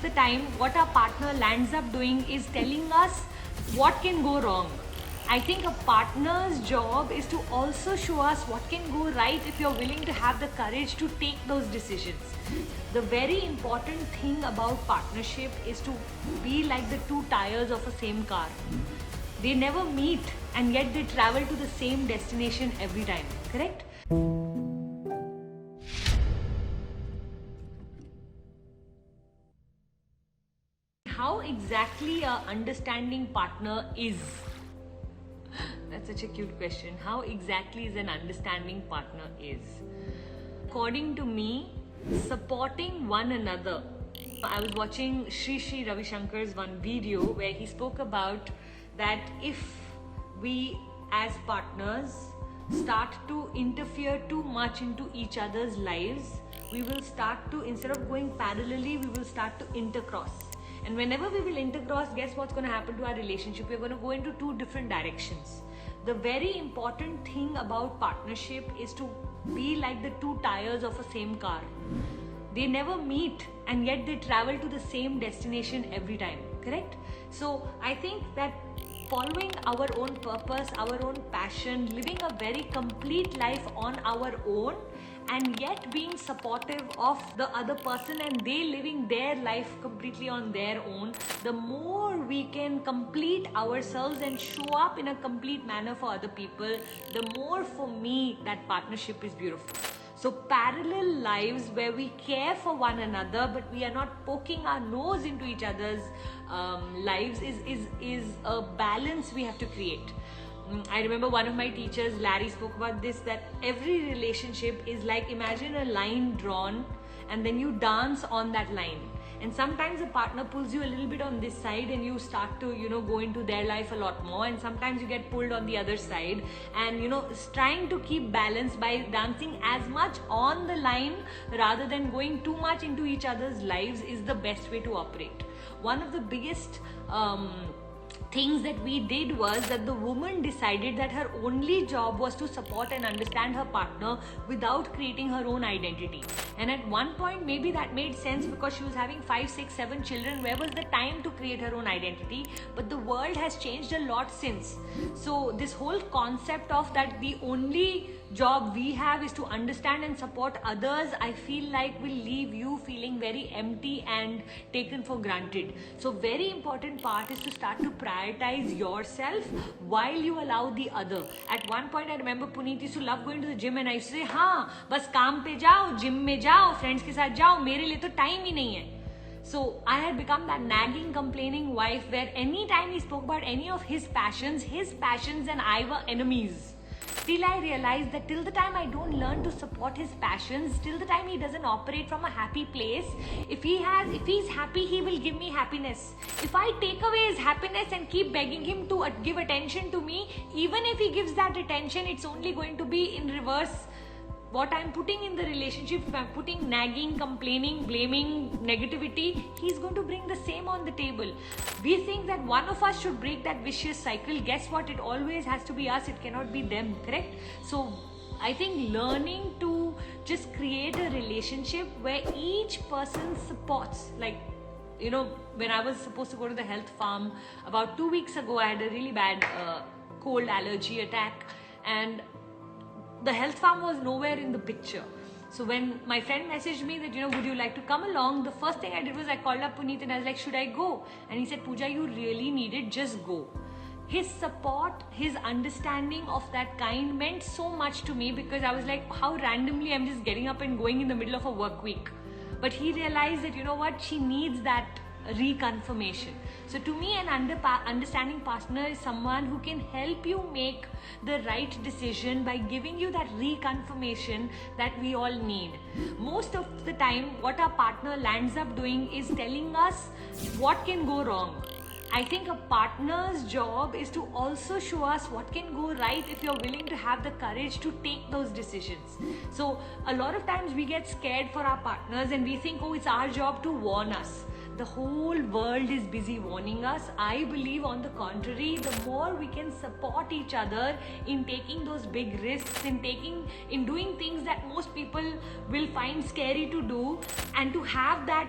the time, what our partner lands up doing is telling us what can go wrong. I think a partner's job is to also show us what can go right if you're willing to have the courage to take those decisions. The very important thing about partnership is to be like the two tires of a same car. They never meet and yet they travel to the same destination every time, correct? How exactly a understanding partner is? That's such a cute question. How exactly is an understanding partner is? According to me, supporting one another. I was watching Sri Ravi Shankar's one video where he spoke about that if we as partners start to interfere too much into each other's lives, we will start to, instead of going parallelly, we will start to intercross. And whenever we will intercross, guess what's going to happen to our relationship? We're going to go into two different directions. The very important thing about partnership is to be like the two tires of a same car. They never meet and yet they travel to the same destination every time, correct? So I think that following our own purpose, our own passion, living a very complete life on our own, and yet being supportive of the other person and they living their life completely on their own, the more we can complete ourselves and show up in a complete manner for other people, the more for me that partnership is beautiful. So parallel lives where we care for one another but we are not poking our nose into each other's lives is a balance we have to create. I remember one of my teachers, Larry, spoke about this, that every relationship is like, imagine a line drawn and then you dance on that line. And sometimes a partner pulls you a little bit on this side and you start to, go into their life a lot more. And sometimes you get pulled on the other side. And, trying to keep balance by dancing as much on the line rather than going too much into each other's lives is the best way to operate. One of the biggest things that we did was that the woman decided that her only job was to support and understand her partner without creating her own identity. And at one point maybe that made sense because she was having 5, 6, 7 children. Where was the time to create her own identity? But the world has changed a lot since. So this whole concept of that the only job we have is to understand and support others, I feel like will leave you feeling very empty and taken for granted. So very important part is to start to prioritize yourself while you allow the other. At one point I remember Puneet used to love going to the gym and I used to say, हाँ बस काम पे जाओ, gym में जाओ, friends के साथ जाओ, मेरे लिए तो time ही नहीं है. So I had become that nagging, complaining wife where anytime he spoke about any of his passions and I were enemies. Till I realized that till the time I don't learn to support his passions, till the time he doesn't operate from a happy place, if he's happy, he will give me happiness. If I take away his happiness and keep begging him to give attention to me, even if he gives that attention, it's only going to be in reverse. What I'm putting in the relationship, if I'm putting nagging, complaining, blaming, negativity, he's going to bring the same on the table. We think that one of us should break that vicious cycle. Guess what? It always has to be us. It cannot be them, correct? So I think learning to just create a relationship where each person supports, like, when I was supposed to go to the health farm about 2 weeks ago, I had a really bad cold allergy attack and the health farm was nowhere in the picture. So when my friend messaged me that, would you like to come along? The first thing I did was I called up Puneet and I was like, should I go? And he said, Puja, you really need it, just go. His support, his understanding of that kind meant so much to me because I was like, how randomly I'm just getting up and going in the middle of a work week. But he realized that, she needs that reconfirmation. So to me, an understanding partner is someone who can help you make the right decision by giving you that reconfirmation that we all need. Most of the time, what our partner lands up doing is telling us what can go wrong. I think a partner's job is to also show us what can go right if you're willing to have the courage to take those decisions. So a lot of times we get scared for our partners and we think, oh, it's our job to warn us. The whole world is busy warning us. I believe on the contrary, the more we can support each other in taking those big risks, in doing things that most people will find scary to do, and to have that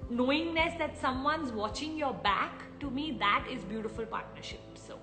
knowingness that someone's watching your back, to me, that is beautiful partnership. So